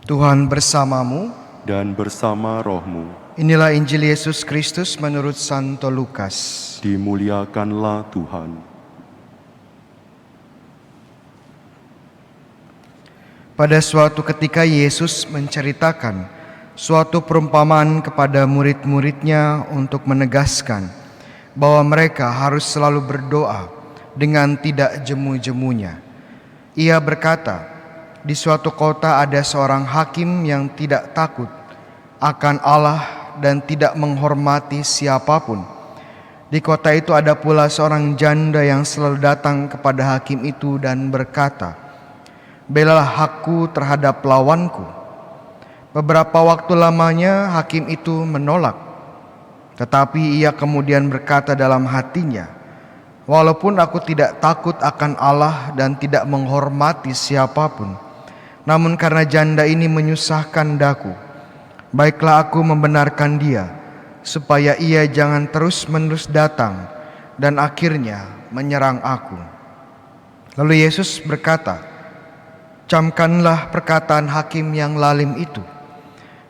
Tuhan bersamamu. Dan bersama rohmu. Inilah Injil Yesus Kristus menurut Santo Lukas. Dimuliakanlah Tuhan. Pada suatu ketika Yesus menceritakan suatu perumpamaan kepada murid-muridnya untuk menegaskan bahwa mereka harus selalu berdoa dengan tidak jemu-jemunya. Ia berkata, di suatu kota ada seorang hakim yang tidak takut akan Allah dan tidak menghormati siapapun. Di kota itu ada pula seorang janda yang selalu datang kepada hakim itu dan berkata, "Belalah aku terhadap lawanku." Beberapa waktu lamanya hakim itu menolak, tetapi ia kemudian berkata dalam hatinya, "Walaupun aku tidak takut akan Allah dan tidak menghormati siapapun, namun karena janda ini menyusahkan daku, baiklah aku membenarkan dia, supaya ia jangan terus-menerus datang dan akhirnya menyerang aku." Lalu Yesus berkata, "Camkanlah perkataan hakim yang lalim itu.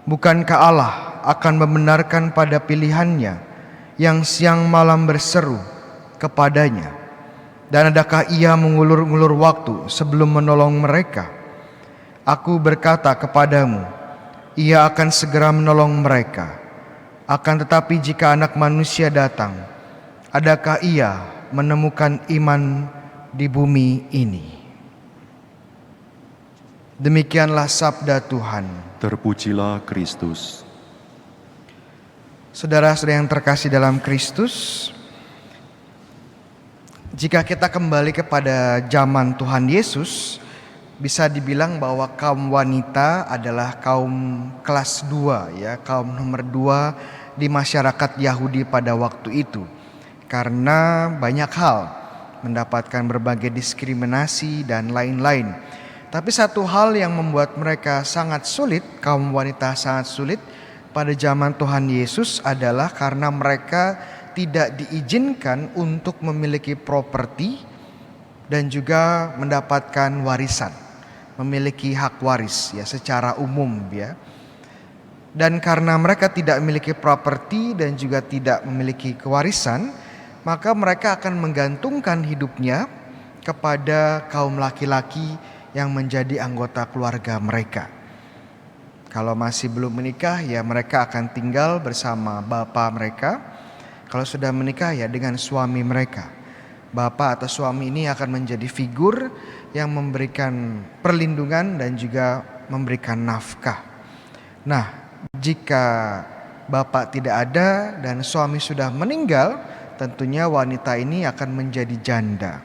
Bukankah Allah akan membenarkan pada pilihannya yang siang malam berseru kepadanya? Dan adakah ia mengulur-ngulur waktu sebelum menolong mereka? Aku berkata kepadamu, ia akan segera menolong mereka. Akan tetapi jika Anak Manusia datang, adakah ia menemukan iman di bumi ini?" Demikianlah sabda Tuhan. Terpujilah Kristus. Saudara-saudara yang terkasih dalam Kristus, jika kita kembali kepada zaman Tuhan Yesus, bisa dibilang bahwa kaum wanita adalah kaum kelas 2, ya, kaum nomor 2 di masyarakat Yahudi pada waktu itu. Karena banyak hal, mendapatkan berbagai diskriminasi dan lain-lain. Tapi satu hal yang membuat mereka sangat sulit, kaum wanita sangat sulit pada zaman Tuhan Yesus adalah karena mereka tidak diizinkan untuk memiliki properti dan juga mendapatkan warisan, memiliki hak waris ya secara umum ya. Dan karena mereka tidak memiliki properti dan juga tidak memiliki kewarisan, maka mereka akan menggantungkan hidupnya kepada kaum laki-laki yang menjadi anggota keluarga mereka. Kalau masih belum menikah ya mereka akan tinggal bersama bapak mereka. Kalau sudah menikah ya dengan suami mereka. Bapak atau suami ini akan menjadi figur yang memberikan perlindungan dan juga memberikan nafkah. Nah, jika bapak tidak ada dan suami sudah meninggal, tentunya wanita ini akan menjadi janda.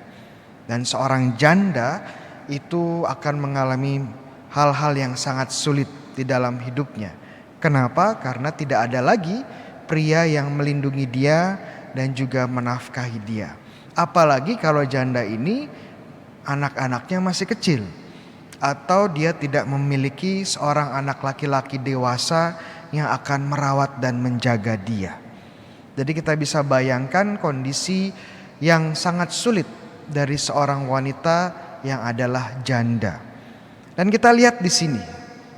Dan seorang janda itu akan mengalami hal-hal yang sangat sulit di dalam hidupnya. Kenapa? Karena tidak ada lagi pria yang melindungi dia dan juga menafkahi dia. Apalagi kalau janda ini anak-anaknya masih kecil, atau dia tidak memiliki seorang anak laki-laki dewasa yang akan merawat dan menjaga dia. Jadi kita bisa bayangkan kondisi yang sangat sulit dari seorang wanita yang adalah janda. Dan kita lihat di sini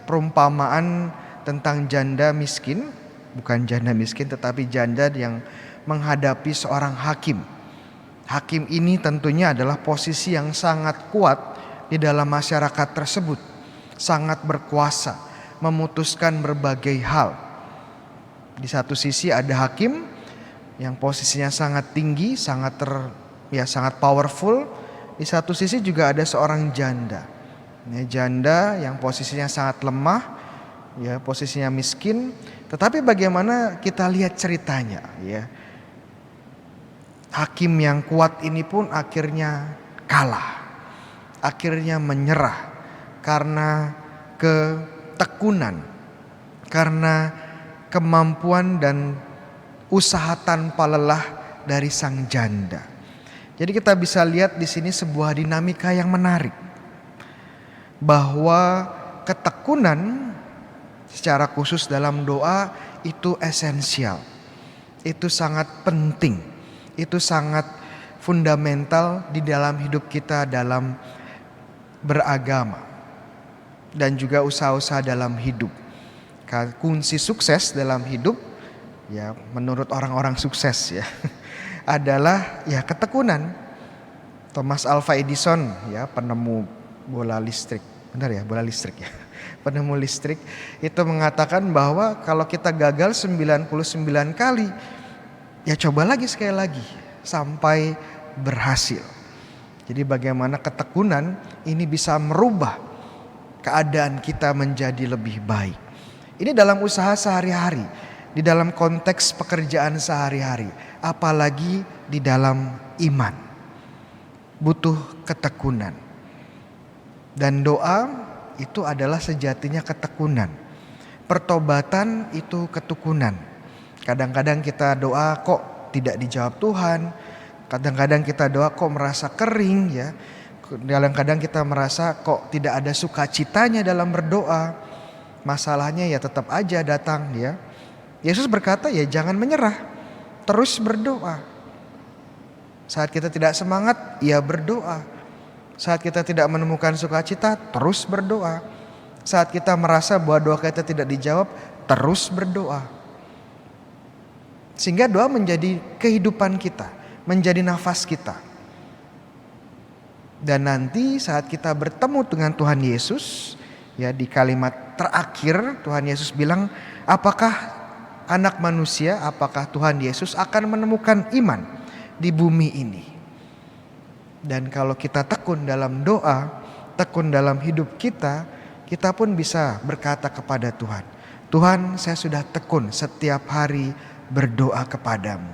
perumpamaan tentang janda miskin, bukan janda miskin tetapi janda yang menghadapi seorang hakim. Hakim ini tentunya adalah posisi yang sangat kuat di dalam masyarakat tersebut, sangat berkuasa, memutuskan berbagai hal. Di satu sisi ada hakim yang posisinya sangat tinggi, sangat powerful. Di satu sisi juga ada seorang janda. Janda yang posisinya sangat lemah, ya posisinya miskin. Tetapi bagaimana kita lihat ceritanya, ya. Hakim yang kuat ini pun akhirnya kalah. Akhirnya menyerah karena ketekunan, karena kemampuan dan usaha tanpa lelah dari sang janda. Jadi kita bisa lihat di sini sebuah dinamika yang menarik, bahwa ketekunan secara khusus dalam doa itu esensial, itu sangat penting, itu sangat fundamental di dalam hidup kita dalam beragama. dan juga usaha-usaha dalam hidup. Kunci sukses dalam hidup ya menurut orang-orang sukses ya adalah ya ketekunan. Thomas Alva Edison ya penemu bola listrik, benar ya, bola listrik ya. Penemu listrik itu mengatakan bahwa kalau kita gagal 99 kali, ya coba lagi sekali lagi sampai berhasil. Jadi bagaimana ketekunan ini bisa merubah keadaan kita menjadi lebih baik. Ini dalam usaha sehari-hari, di dalam konteks pekerjaan sehari-hari, apalagi di dalam iman. Butuh ketekunan. Dan doa itu adalah sejatinya ketekunan. Pertobatan itu ketekunan. Kadang-kadang kita doa kok tidak dijawab Tuhan. Kadang-kadang kita doa kok merasa kering ya. Kadang-kadang kita merasa kok tidak ada sukacitanya dalam berdoa. Masalahnya ya tetap aja datang ya. Yesus berkata ya jangan menyerah. Terus berdoa. Saat kita tidak semangat ya berdoa. Saat kita tidak menemukan sukacita, terus berdoa. Saat kita merasa bahwa doa kita tidak dijawab, terus berdoa. Sehingga doa menjadi kehidupan kita, menjadi nafas kita. Dan nanti saat kita bertemu dengan Tuhan Yesus, ya di kalimat terakhir Tuhan Yesus bilang, apakah anak manusia, apakah Tuhan Yesus akan menemukan iman di bumi ini? Dan kalau kita tekun dalam doa, tekun dalam hidup kita, kita pun bisa berkata kepada Tuhan, Tuhan saya sudah tekun setiap hari berdoa kepadamu.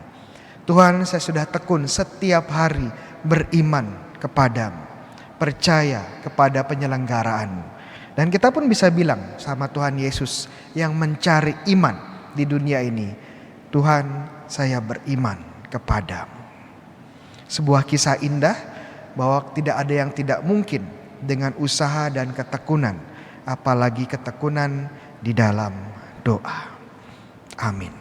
Tuhan saya sudah tekun setiap hari beriman kepadamu, percaya kepada penyelenggaraanmu. Dan kita pun bisa bilang sama Tuhan Yesus yang mencari iman di dunia ini, Tuhan saya beriman kepadamu. Sebuah kisah indah bahwa tidak ada yang tidak mungkin dengan usaha dan ketekunan, apalagi ketekunan di dalam doa. Amin.